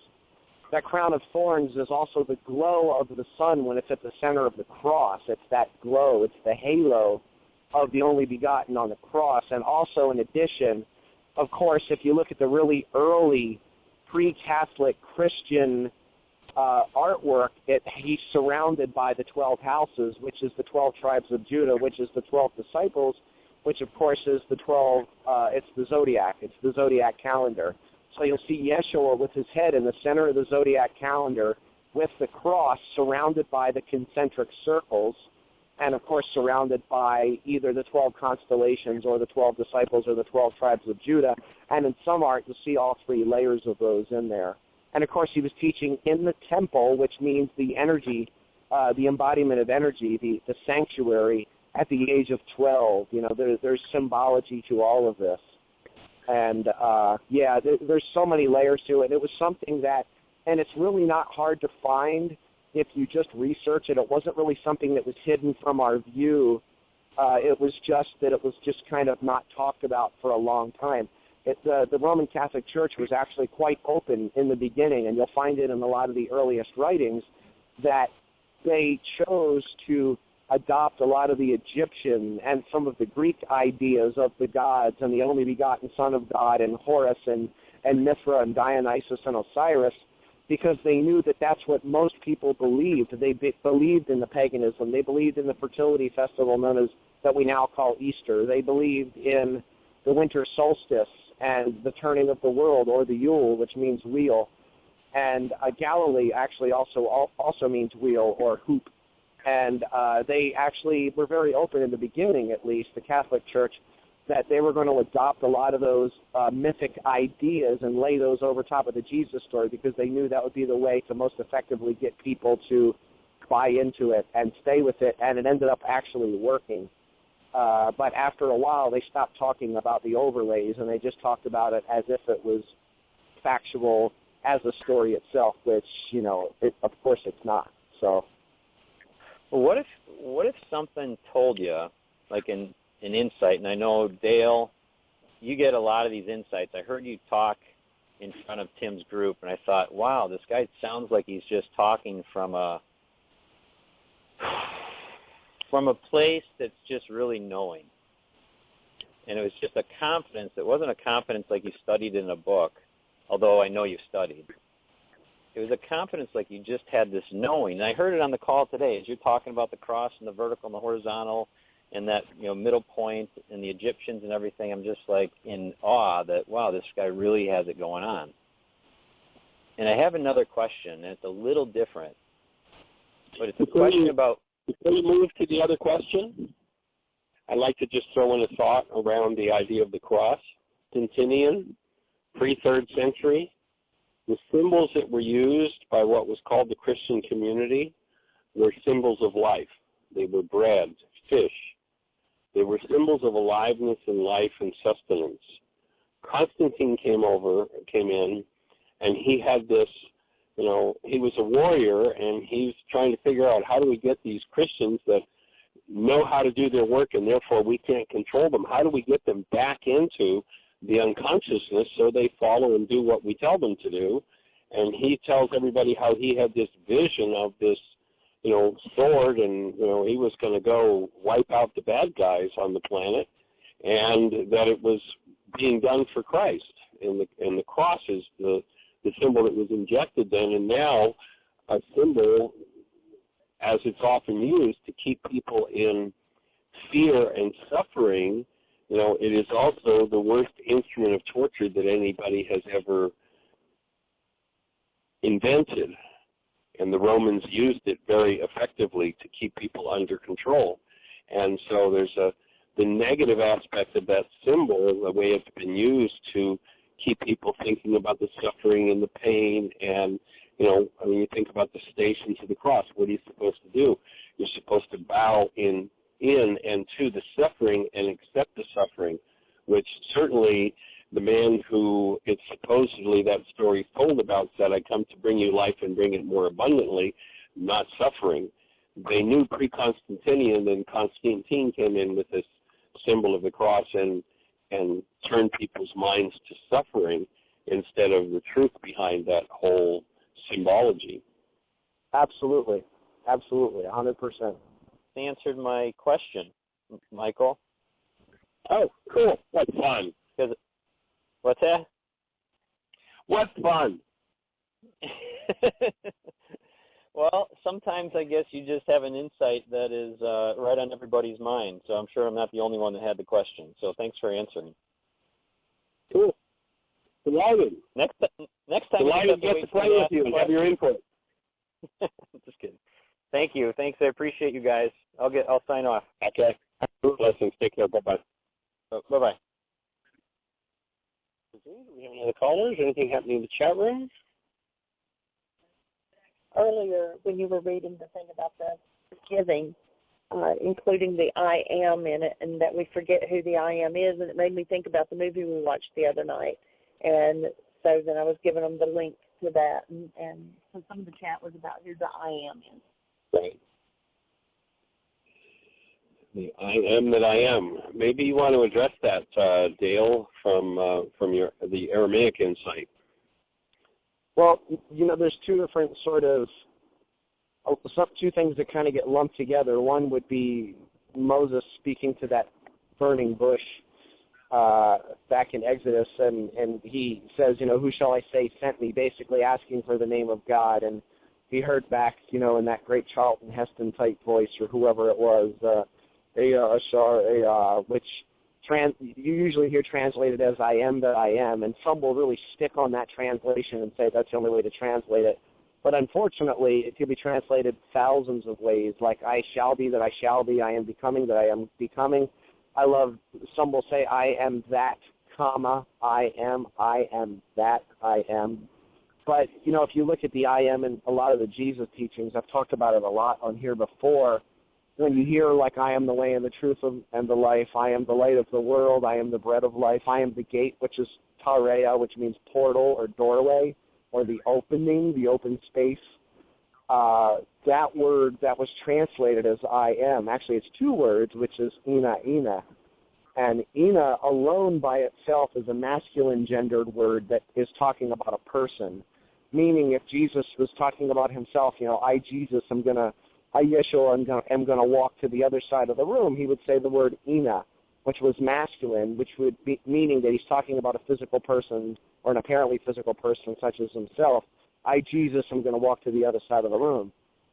Speaker 3: That crown of thorns is also the glow of the sun when it's at the center of the cross. It's that glow. It's the halo of the only begotten on the cross. And also, in addition, of course, if you look at the really early pre-Catholic Christian artwork, he's surrounded by the 12 houses, which is the 12 tribes of Judah, which is the 12 disciples, which of course is the 12, it's the zodiac calendar. So you'll see Yeshua with his head in the center of the zodiac calendar with the cross surrounded by the concentric circles, and of course surrounded by either the 12 constellations or the 12 disciples or the 12 tribes of Judah. And in some art, you'll see all 3 layers of those in there. And of course, he was teaching in the temple, which means the energy, the embodiment of energy, the sanctuary, at the age of 12. There's symbology to all of this. And, there's so many layers to it. It was something that, and it's really not hard to find if you just research it. It wasn't really something that was hidden from our view. It was just that it was just kind of not talked about for a long time. The Roman Catholic Church was actually quite open in the beginning, and you'll find it in a lot of the earliest writings, that they chose to adopt a lot of the Egyptian and some of the Greek ideas of the gods and the only begotten Son of God and Horus and Mithra and Dionysus and Osiris, because they knew that that's what most people believed. They believed in the paganism. They believed in the fertility festival known as, that we now call Easter. They believed in the winter solstice and the turning of the world, or the Yule, which means wheel. And Galilee actually also means wheel or hoop. And they actually were very open in the beginning, at least, the Catholic Church, that they were going to adopt a lot of those mythic ideas and lay those over top of the Jesus story because they knew that would be the way to most effectively get people to buy into it and stay with it, and it ended up actually working. But after a while, they stopped talking about the overlays, and they just talked about it as if it was factual as a story itself, which, of course it's not. So,
Speaker 4: well, what if something told you, like an insight, and I know, Dale, you get a lot of these insights. I heard you talk in front of Tim's group, and I thought, wow, this guy sounds like he's just talking from a place that's just really knowing. And it was just a confidence. It wasn't a confidence like you studied in a book, although I know you studied. It was a confidence like you just had this knowing. And I heard it on the call today as you're talking about the cross and the vertical and the horizontal and that middle point and the Egyptians and everything. I'm just like in awe that, wow, this guy really has it going on. And I have another question, and it's a little different. But it's a question about...
Speaker 2: Before we move to the other question, I'd like to just throw in a thought around the idea of the cross. Constantinian, pre-3rd century, the symbols that were used by what was called the Christian community were symbols of life. They were bread, fish. They were symbols of aliveness and life and sustenance. Constantine came in, and he had this, he was a warrior, and he's trying to figure out how do we get these Christians that know how to do their work and therefore we can't control them, how do we get them back into the unconsciousness so they follow and do what we tell them to do. And he tells everybody how he had this vision of this, sword, and, he was going to go wipe out the bad guys on the planet, and that it was being done for Christ. And the cross is the symbol that was injected then, and now a symbol, as it's often used, to keep people in fear and suffering. It is also the worst instrument of torture that anybody has ever invented, and the Romans used it very effectively to keep people under control. And so there's the negative aspect of that symbol, the way it's been used to keep people thinking about the suffering and the pain. And, you think about the Stations of the Cross. What are you supposed to do? You're supposed to bow in and to the suffering and accept the suffering, which certainly the man who it's supposedly that story told about said, I come to bring you life and bring it more abundantly, not suffering. They knew pre-Constantinian, and Constantine came in with this symbol of the cross and turned people's minds to suffering instead of the truth behind that whole symbology.
Speaker 3: Absolutely. 100%.
Speaker 4: Answered my question, Michael.
Speaker 2: Oh, cool. What fun.
Speaker 4: What's that?
Speaker 2: What fun.
Speaker 4: Well, sometimes I guess you just have an insight that is right on everybody's mind, so I'm sure I'm not the only one that had the question. So thanks for answering.
Speaker 2: Cool. Delighted.
Speaker 4: Next time
Speaker 2: Delighted to get to play with you and have your input.
Speaker 4: Just kidding. Thank you. Thanks. I appreciate you guys. I'll sign off.
Speaker 2: Okay. Blessings. Take care. Bye-bye.
Speaker 4: Bye-bye.
Speaker 2: Do we have any other callers? Anything happening in the chat room?
Speaker 1: Earlier, when you were reading the thing about the forgiving, including the I am in it, and that we forget who the I am is, and it made me think about the movie we watched the other night. And so then I was giving them the link to that, and so some of the chat was about who the I am is.
Speaker 2: Right. The I am that I am. Maybe you want to address that, Dale, from the Aramaic insight.
Speaker 3: Well, there's two different two things that kind of get lumped together. One would be Moses speaking to that burning bush back in Exodus, and he says, who shall I say sent me, basically asking for the name of God. And he heard back, in that great Charlton Heston type voice, or whoever it was, which you usually hear translated as I am that I am, and some will really stick on that translation and say that's the only way to translate it. But unfortunately, it can be translated thousands of ways, like I shall be that I shall be, I am becoming that I am becoming. I love, some will say, I am that, comma, I am that, I am. But, you know, if you look at the I am in a lot of the Jesus teachings, I've talked about it a lot on here before, when you hear, like, I am the way and the truth and the life, I am the light of the world, I am the bread of life, I am the gate, which is tareia, which means portal or doorway, or the opening, the open space. That word that was translated as I am, actually it's two words, which is ina. And ina alone by itself is a masculine gendered word that is talking about a person. Meaning if Jesus was talking about himself, you know, I, Jesus, I, Yeshua, am going to walk to the other side of the room, he would say the word ina, which was masculine, which would be meaning that he's talking about a physical person or an apparently physical person such as himself. I, Jesus, am going to walk to the other side of the room.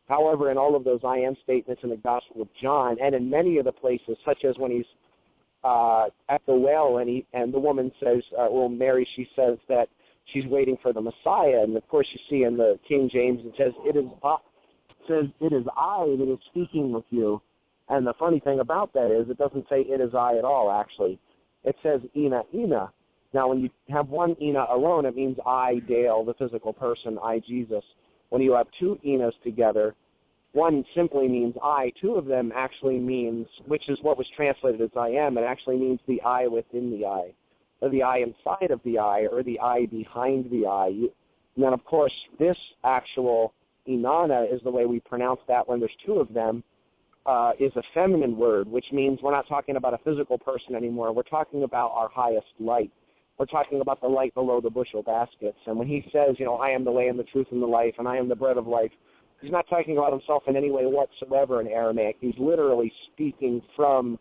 Speaker 3: However, in all of those I am statements in the Gospel of John, and in many of the places, such as when he's at the well and the woman says, Mary, she says that she's waiting for the Messiah, and of course you see in the King James it says, it is I that is speaking with you. And the funny thing about that is it doesn't say it is I at all, actually. It says ina. Now, when you have one ina alone, it means I, Dale, the physical person, I, Jesus. When you have two inas together, one simply means I. Two of them actually means, which is what was translated as I am, it actually means the I within the I, or the I inside of the I, or the I behind the I. And then, of course, this actual inanna is the way we pronounce that when there's two of them, is a feminine word, which means we're not talking about a physical person anymore. We're talking about our highest light. We're talking about the light below the bushel baskets. And when he says, you know, I am the way and the truth and the life, and I am the bread of life, he's not talking about himself in any way whatsoever in Aramaic. He's literally speaking from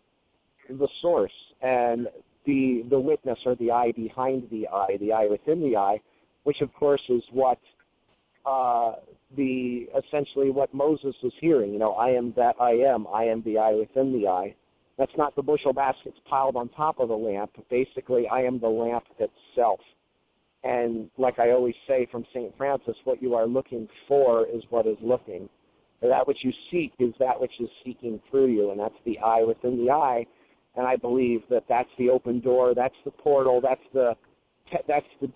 Speaker 3: the source and the witness, or the I behind the I within the I, which of course is what essentially what Moses was hearing. You know, I am that I am the I within the I. That's not the bushel baskets piled on top of the lamp. Basically, I am the lamp itself. And like I always say from St. Francis, what you are looking for is what is looking. That which you seek is that which is seeking through you, and that's the I within the I. And I believe that that's the open door, that's the portal, that's the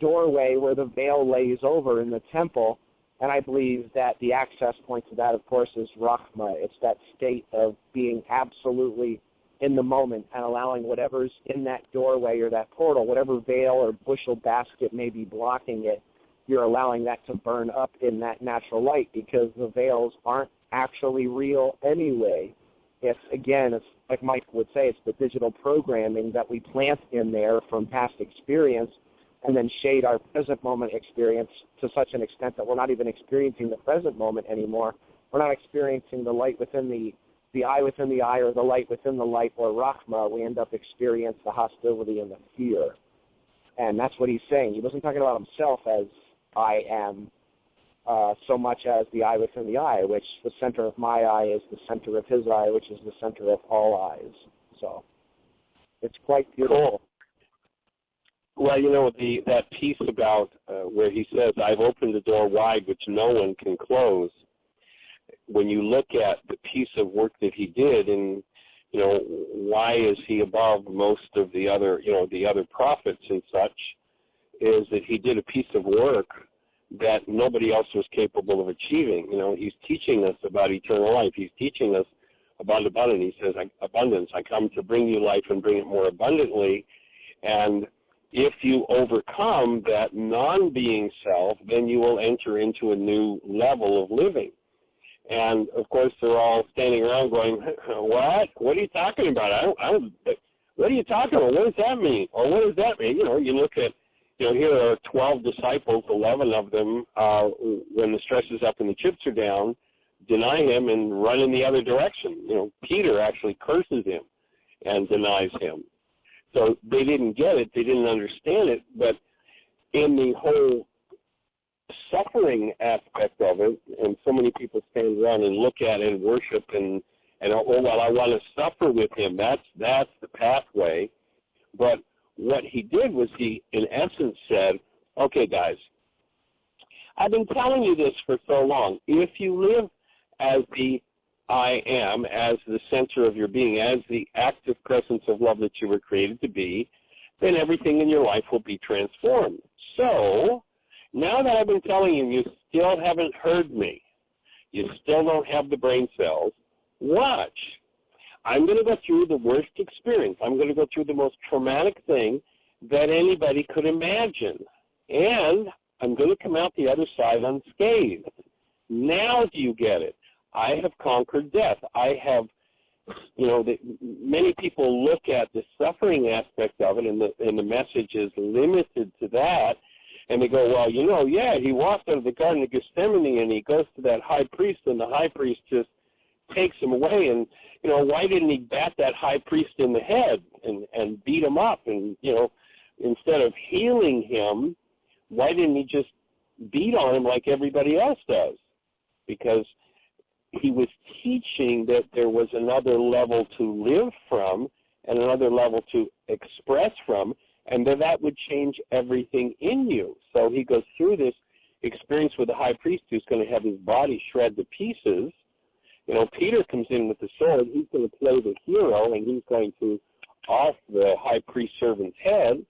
Speaker 3: doorway where the veil lays over in the temple. And I believe that the access point to that, of course, is Rahma. It's that state of being absolutely in the moment and allowing whatever's in that doorway or that portal, whatever veil or bushel basket may be blocking it, you're allowing that to burn up in that natural light, because the veils aren't actually real anyway. It's like Mike would say, it's the digital programming that we plant in there from past experience and then shade our present moment experience to such an extent that we're not even experiencing the present moment anymore. We're not experiencing the light within the I within the I, or the light within the light, or Rahma. We end up experiencing the hostility and the fear. And that's what he's saying. He wasn't talking about himself as I am so much as the I within the I, which the center of my eye is the center of his eye, which is the center of all eyes. So it's quite beautiful.
Speaker 2: Well, you know, that piece about where he says, I've opened the door wide which no one can close, when you look at the piece of work that he did, and, you know, why is he above most of the other, you know, the other prophets and such, is that he did a piece of work that nobody else was capable of achieving. You know, he's teaching us about eternal life. He's teaching us about abundance. He says, abundance, I come to bring you life and bring it more abundantly. And if you overcome that non-being self, then you will enter into a new level of living. And, of course, they're all standing around going, what? What are you talking about? What are you talking about? What does that mean? Or what does that mean? You know, you look at, you know, here are 12 disciples, 11 of them, when the stress is up and the chips are down, deny him and run in the other direction. You know, Peter actually curses him and denies him. So they didn't get it. They didn't understand it. But in the whole suffering aspect of it, and so many people stand around and look at it and worship and oh, well, I want to suffer with him. That's the pathway. But what he did was he, in essence, said, okay, guys, I've been telling you this for so long. If you live as the I am as the center of your being, as the active presence of love that you were created to be, then everything in your life will be transformed. So, now that I've been telling you, you still haven't heard me. You still don't have the brain cells. Watch. I'm going to go through the worst experience. I'm going to go through the most traumatic thing that anybody could imagine. And I'm going to come out the other side unscathed. Now do you get it? I have conquered death. I have, many people look at the suffering aspect of it, and the message is limited to that. And they go, well, he walked out of the Garden of Gethsemane and he goes to that high priest, and the high priest just takes him away. And, why didn't he bat that high priest in the head and beat him up? And, instead of healing him, why didn't he just beat on him like everybody else does? Because he was teaching that there was another level to live from and another level to express from, and that would change everything in you. So he goes through this experience with the high priest who's going to have his body shred to pieces. Peter comes in with the sword. He's going to play the hero, and he's going to off the high priest servant's head.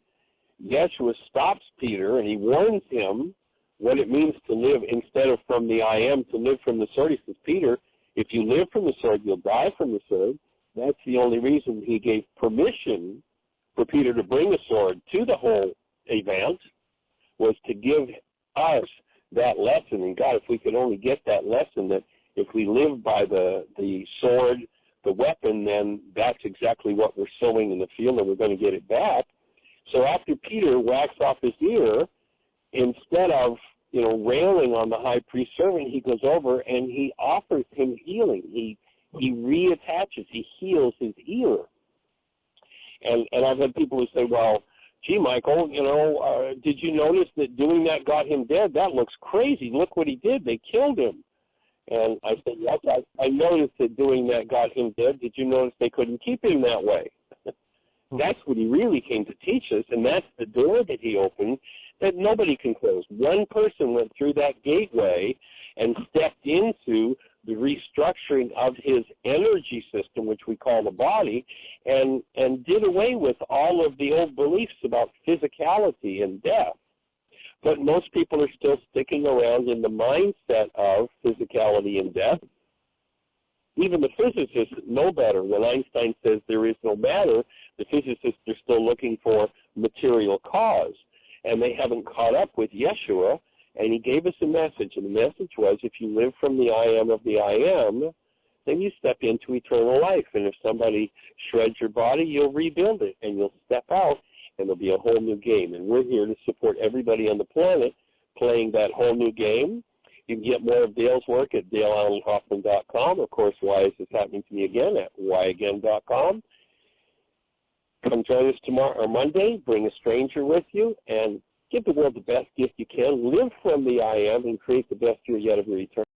Speaker 2: Yeshua stops Peter, and he warns him what it means to live instead of from the I am, to live from the sword. He says, Peter, if you live from the sword, you'll die from the sword. That's the only reason he gave permission for Peter to bring a sword to the whole event, was to give us that lesson. And God, if we could only get that lesson, that if we live by the sword, the weapon, then that's exactly what we're sowing in the field, and we're going to get it back. So after Peter whacks off his ear, instead of railing on the high priest servant, he goes over and he offers him healing. He reattaches, he heals his ear. And I've had people who say, well, gee, Michael, did you notice that doing that got him dead? That looks crazy. Look what he did. They killed him. And I said, yes, I noticed that doing that got him dead. Did you notice they couldn't keep him that way? That's what he really came to teach us, and that's the door that he opened that nobody can close. One person went through that gateway and stepped into the restructuring of his energy system, which we call the body, and did away with all of the old beliefs about physicality and death. But most people are still sticking around in the mindset of physicality and death. Even the physicists know better. When Einstein says there is no matter, the physicists are still looking for material cause. And they haven't caught up with Yeshua, and he gave us a message. And the message was, if you live from the I am of the I am, then you step into eternal life. And if somebody shreds your body, you'll rebuild it, and you'll step out, and there'll be a whole new game. And we're here to support everybody on the planet playing that whole new game. You can get more of Dale's work at DaleAllenHoffman.com. Of course, Why Is This Happening to Me Again at whyagain.com. Come join us tomorrow or Monday. Bring a stranger with you and give the world the best gift you can. Live from the I am and create the best year yet of your eternity.